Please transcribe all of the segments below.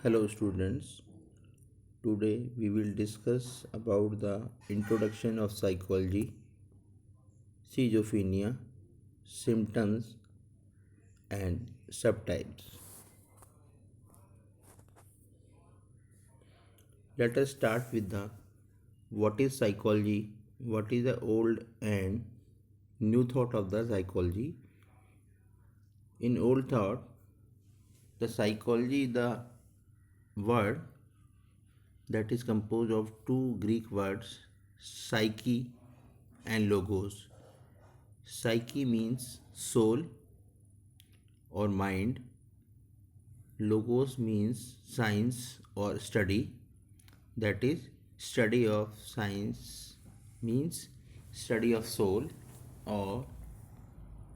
Hello students, today we will discuss about the introduction of psychology, schizophrenia, symptoms and subtypes. Let us start with the what is psychology, what is the old and new thought of the psychology. In old thought, the psychology is the word that is composed of two Greek words, psyche and logos. Psyche means soul or mind. Logos means science or study. That is, study of science means study of soul or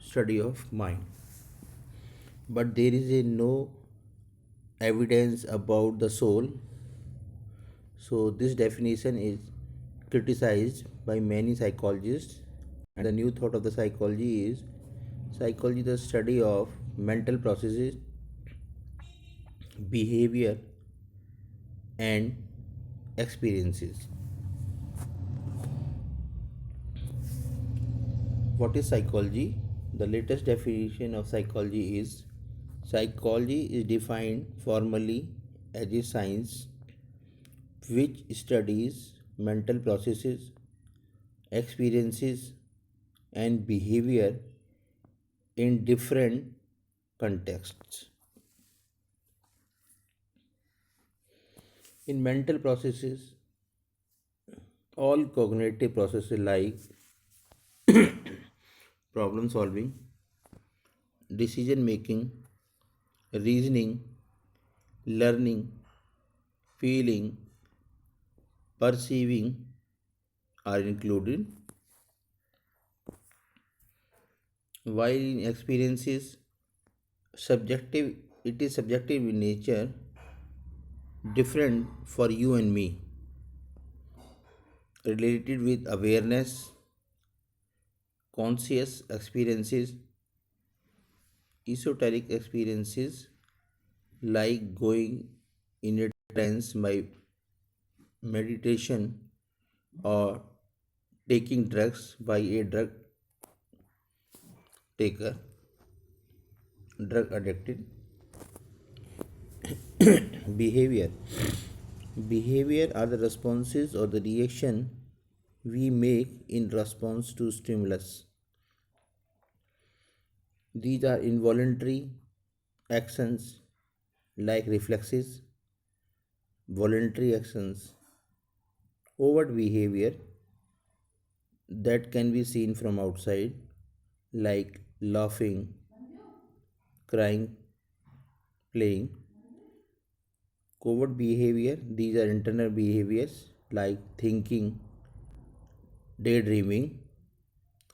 study of mind. But there is no evidence about the soul. So this definition is criticized by many psychologists. And the new thought of the psychology is psychology the study of mental processes, behavior and experiences. What is psychology? The latest definition of psychology is defined formally as a science which studies mental processes, experiences and behavior in different contexts. In mental processes, all cognitive processes like problem solving, decision making, reasoning, learning, feeling, perceiving are included, while in experiences subjective it is subjective in nature, different for you and me, related with awareness, conscious experiences, esoteric experiences like going in a trance by meditation or taking drugs by a drug taker, drug addicted. Behavior. Behavior are the responses or the reaction we make in response to stimulus. These are involuntary actions like reflexes, voluntary actions, overt behavior that can be seen from outside like laughing, crying, playing. Covert behavior, these are internal behaviors like thinking, daydreaming,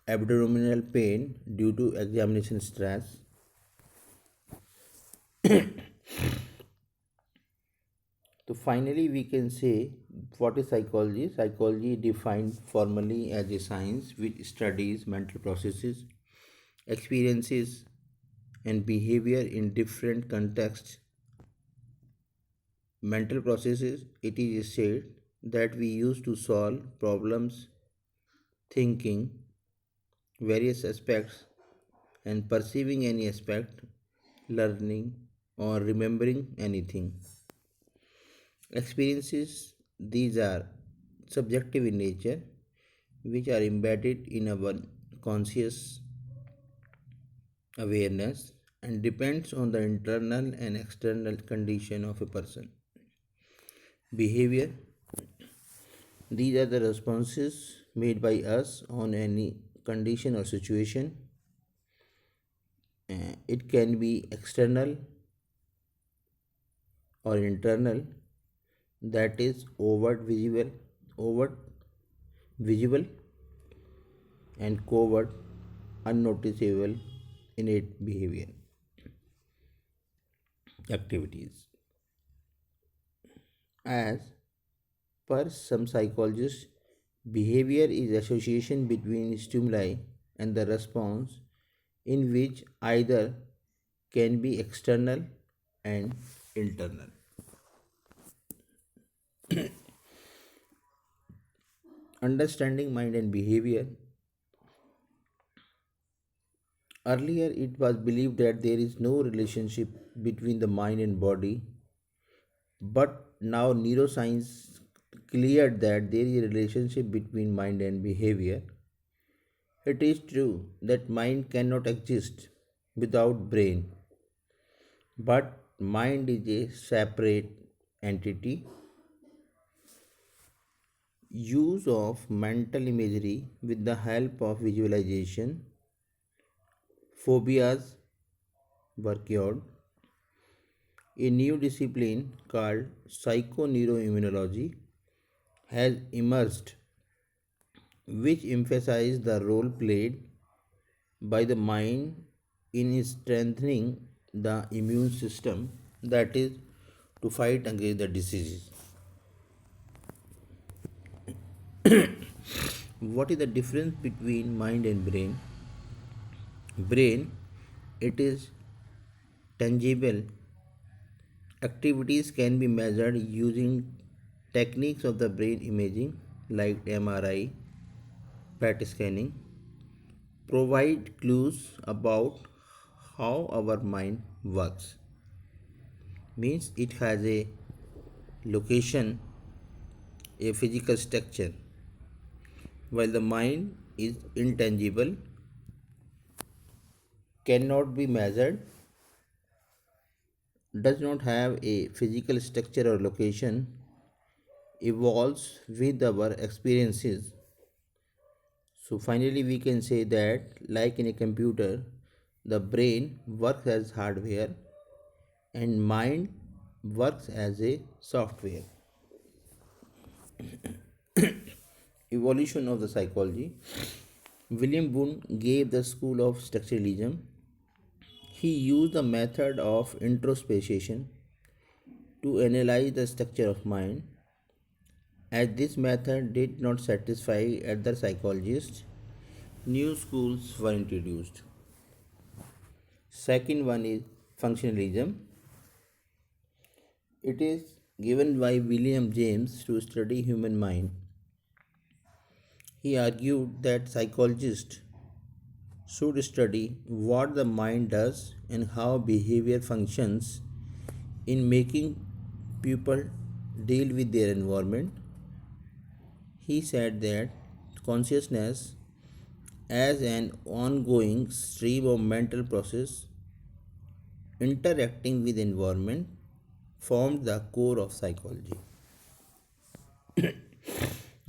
abdominal pain due to examination stress. So finally we can say what is psychology? Psychology defined formally as a science which studies mental processes, experiences and behavior in different contexts. Mental processes, it is said that we use to solve problems, thinking various aspects and perceiving any aspect, learning or remembering anything. Experiences, these are subjective in nature, which are embedded in our conscious awareness and depends on the internal and external condition of a person. Behavior, these are the responses made by us on any condition or situation. It can be external or internal, that is overt visible and covert unnoticeable innate behavior activities. As per some psychologists, behavior is association between stimuli and the response, in which either can be external and internal. Understanding mind and behavior. Earlier, it was believed that there is no relationship between the mind and body, but now neuroscience cleared that there is a relationship between mind and behavior. It is true that mind cannot exist without brain, but mind is a separate entity. Use of mental imagery with the help of visualization, phobias were cured. A new discipline called psychoneuroimmunology has emerged, which emphasizes the role played by the mind in strengthening the immune system, that is, to fight against the diseases. What is the difference between mind and brain? Brain, it is tangible. Activities can be measured using techniques of the brain imaging like MRI, PET scanning, provide clues about how our mind works. Means it has a location, a physical structure, while the mind is intangible, cannot be measured, does not have a physical structure or location, evolves with our experiences. So finally we can say that like in a computer, the brain works as hardware and mind works as a software. Evolution of the psychology. William Wundt gave the school of structuralism. He used the method of introspection to analyze the structure of mind. As this method did not satisfy other psychologists, new schools were introduced. Second one is functionalism. It is given by William James to study human mind. He argued that psychologists should study what the mind does and how behavior functions in making people deal with their environment. He said that consciousness as an ongoing stream of mental process interacting with environment formed the core of psychology.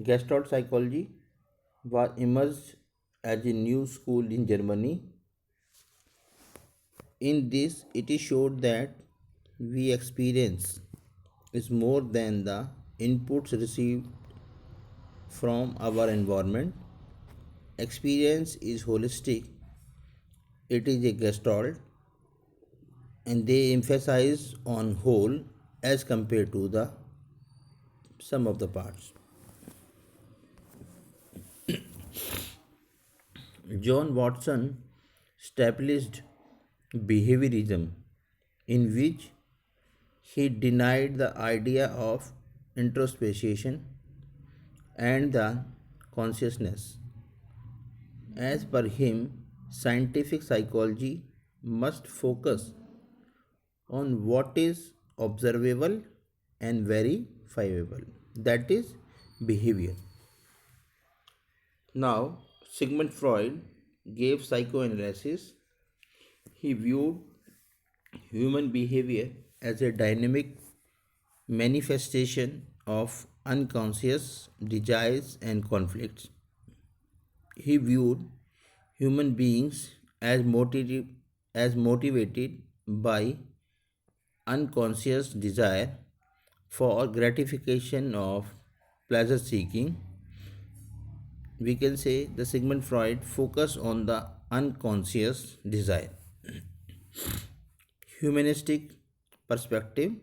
Gestalt psychology was emerged as a new school in Germany. In this, it is showed that we experience is more than the inputs received from our environment. Experience is holistic, it is a gestalt, and they emphasize on whole as compared to the sum of the parts. John Watson established behaviorism, in which he denied the idea of introspection and the consciousness. As per him, scientific psychology must focus on what is observable and verifiable, that is, behavior. Now, Sigmund Freud gave psychoanalysis. He viewed human behavior as a dynamic manifestation of unconscious desires and conflicts. He viewed human beings as motivated by unconscious desire for gratification of pleasure seeking. We can say the Sigmund Freud focused on the unconscious desire. Humanistic perspective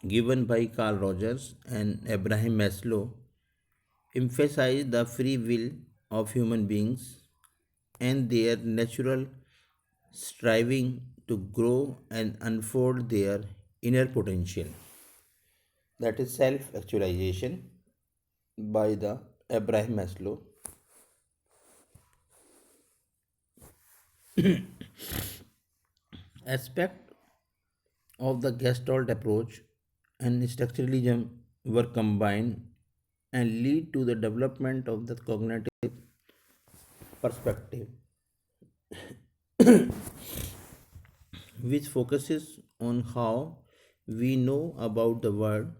given by Carl Rogers and Abraham Maslow emphasize the free will of human beings and their natural striving to grow and unfold their inner potential. that is self actualization by the Abraham Maslow. Aspect of the Gestalt approach and structuralism were combined and lead to the development of the cognitive perspective, which focuses on how we know about the world.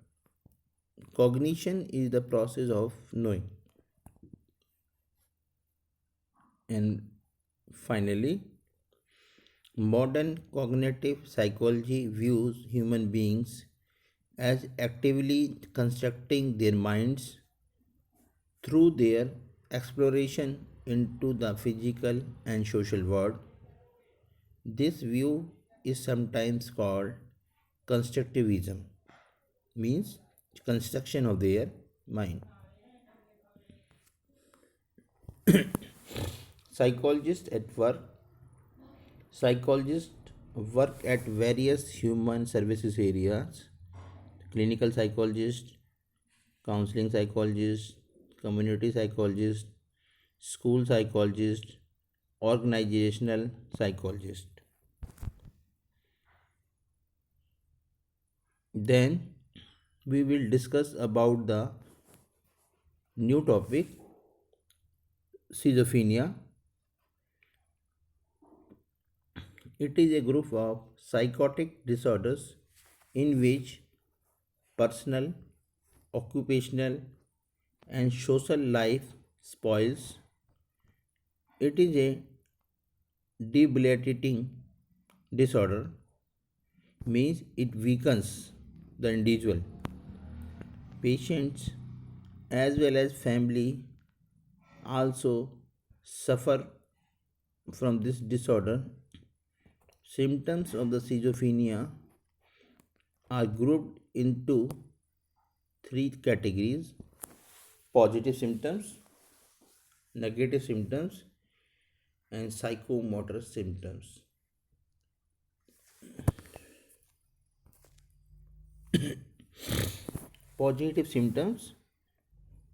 Cognition is the process of knowing. And finally, modern cognitive psychology views human beings as actively constructing their minds through their exploration into the physical and social world. This view is sometimes called constructivism, means construction of their mind. Psychologists at work. Psychologists work at various human services areas: clinical psychologist, counseling psychologist, community psychologist, school psychologist, organizational psychologist. Then we will discuss about the new topic, schizophrenia. It is a group of psychotic disorders in which personal, occupational, and social life spoils. It is a debilitating disorder, means it weakens the individual. Patients as well as family also suffer from this disorder. Symptoms of the schizophrenia are grouped into three categories: positive symptoms, negative symptoms, and psychomotor symptoms. Positive symptoms,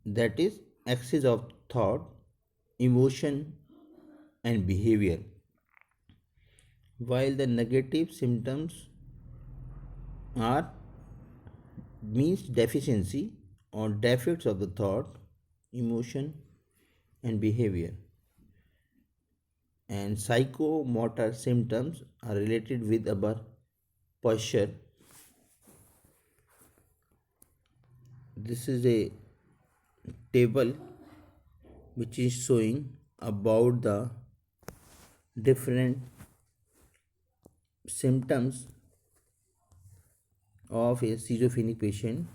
that is axis of thought, emotion, and behavior, while the negative symptoms are means deficiency or defects of the thought, emotion, and behavior. And psychomotor symptoms are related with our posture. This is a table which is showing about the different symptoms of a schizophrenic patient,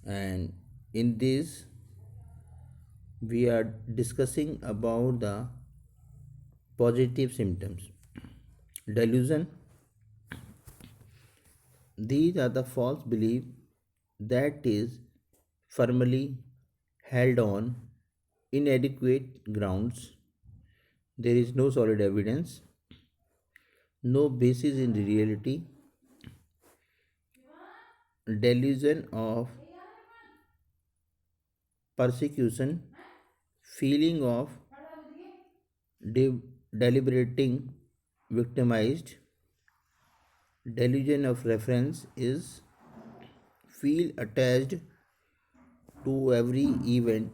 and in this we are discussing about the positive symptoms. Delusion, these are the false belief that is firmly held on inadequate grounds. There is no solid evidence, no basis in reality. Delusion of persecution, feeling of deliberating victimized. Delusion of reference is feel attached to every event.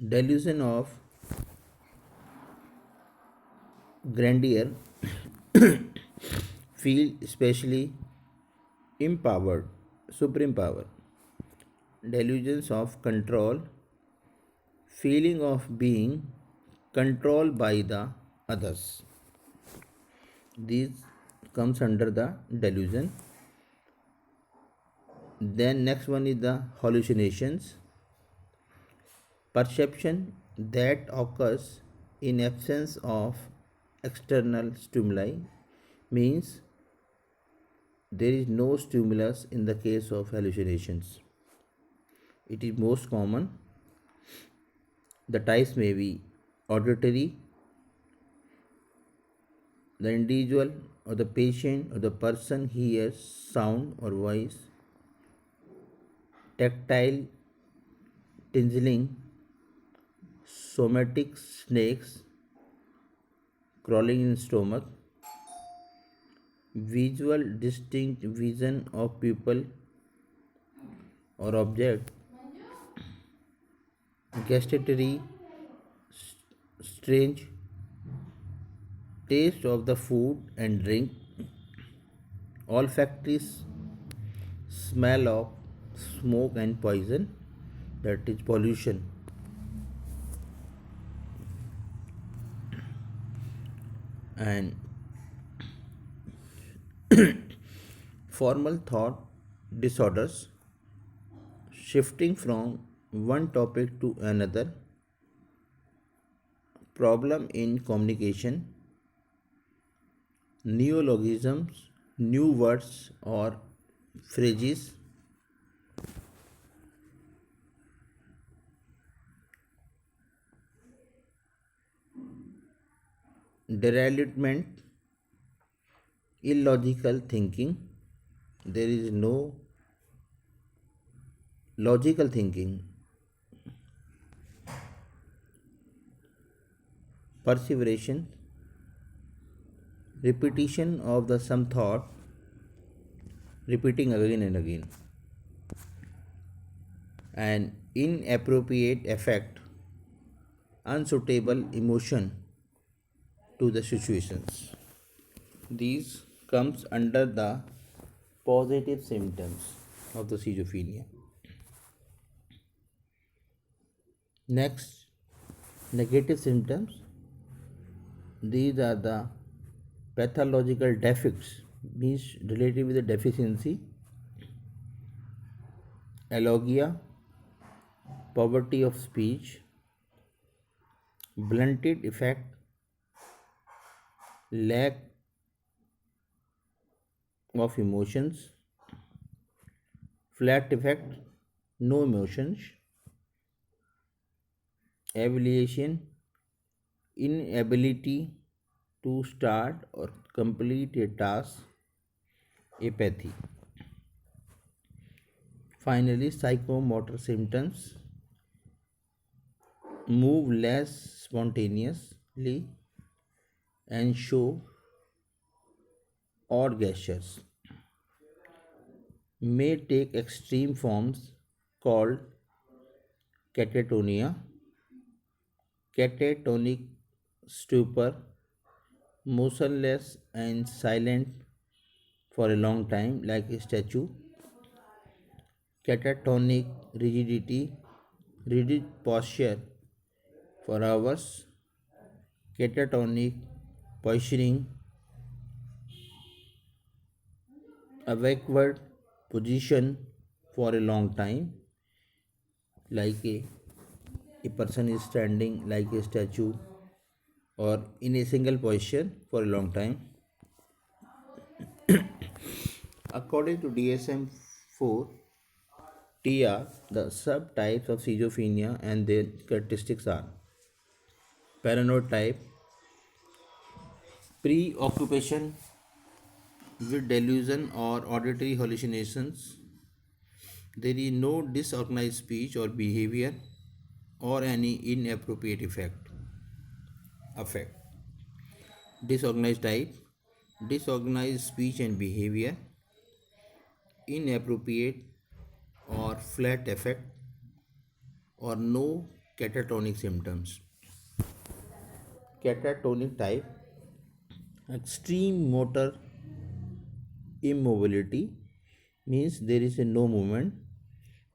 Delusion of grandeur, feel especially empowered, supreme power. Delusions of control, feeling of being controlled by the others. These comes under the delusion. Then next one is the hallucinations, perception that occurs in absence of external stimuli, means there is no stimulus in the case of hallucinations. It is most common. The types may be auditory, The individual or the patient or the person hears sound or voice, tactile tingling, somatic snakes crawling in stomach, visual distinct vision of people or object, gustatory strange taste of the food and drink, olfactory smell of smoke and poison, that is pollution, and formal thought disorders, shifting from one topic to another, problem in communication, neologisms, new words or phrases, derailment, illogical thinking, there is no logical thinking, perseveration, repetition of the some thought, repeating again and again, and inappropriate effect, unsuitable emotion to the situations. These comes under the positive symptoms of the schizophrenia. Next, negative symptoms. These are the pathological defects, means related with the deficiency, alogia, poverty of speech, blunted effect, lack of emotions, flat effect, no emotions, aviation, inability to start or complete a task, apathy. Finally, psychomotor symptoms, move less spontaneously and show odd gestures, may take extreme forms called catatonia, catatonic stupor, motionless and silent for a long time like a statue, catatonic rigidity, rigid posture for hours, catatonic posturing, a backward position for a long time, like a person is standing like a statue or in a single position for a long time. According to DSM 4 TR, the subtypes of schizophrenia and their characteristics are paranoid type, preoccupation with delusion or auditory hallucinations. There is no disorganized speech or behavior or any inappropriate affect. Disorganized type, disorganized speech and behavior, inappropriate or flat affect, or no catatonic symptoms. Catatonic type, extreme motor immobility, means there is a no movement,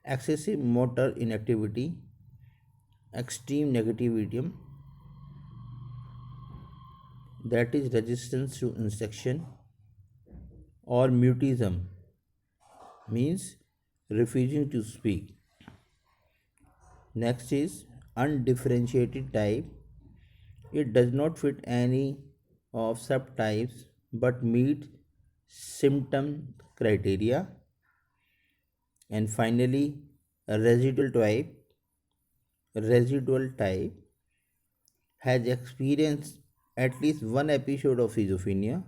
excessive motor inactivity, extreme negativism, that is resistance to instruction, or mutism, means refusing to speak. Next is undifferentiated type. It does not fit any of subtypes but meets symptom criteria. And finally, a residual type has experienced at least one episode of schizophrenia,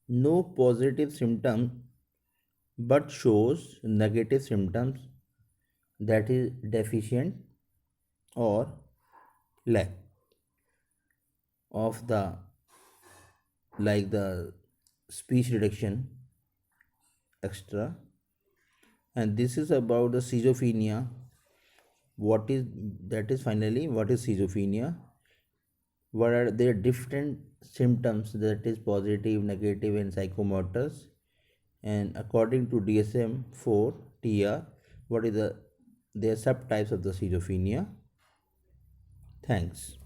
no positive symptom but shows negative symptoms, that is deficient or lack of the, like the speech reduction extra. And this is about the schizophrenia. What is, that is finally what is schizophrenia, what are their different symptoms, that is positive, negative and psychomotors, and according to DSM-4 TR, what is the their subtypes of the schizophrenia. Thanks.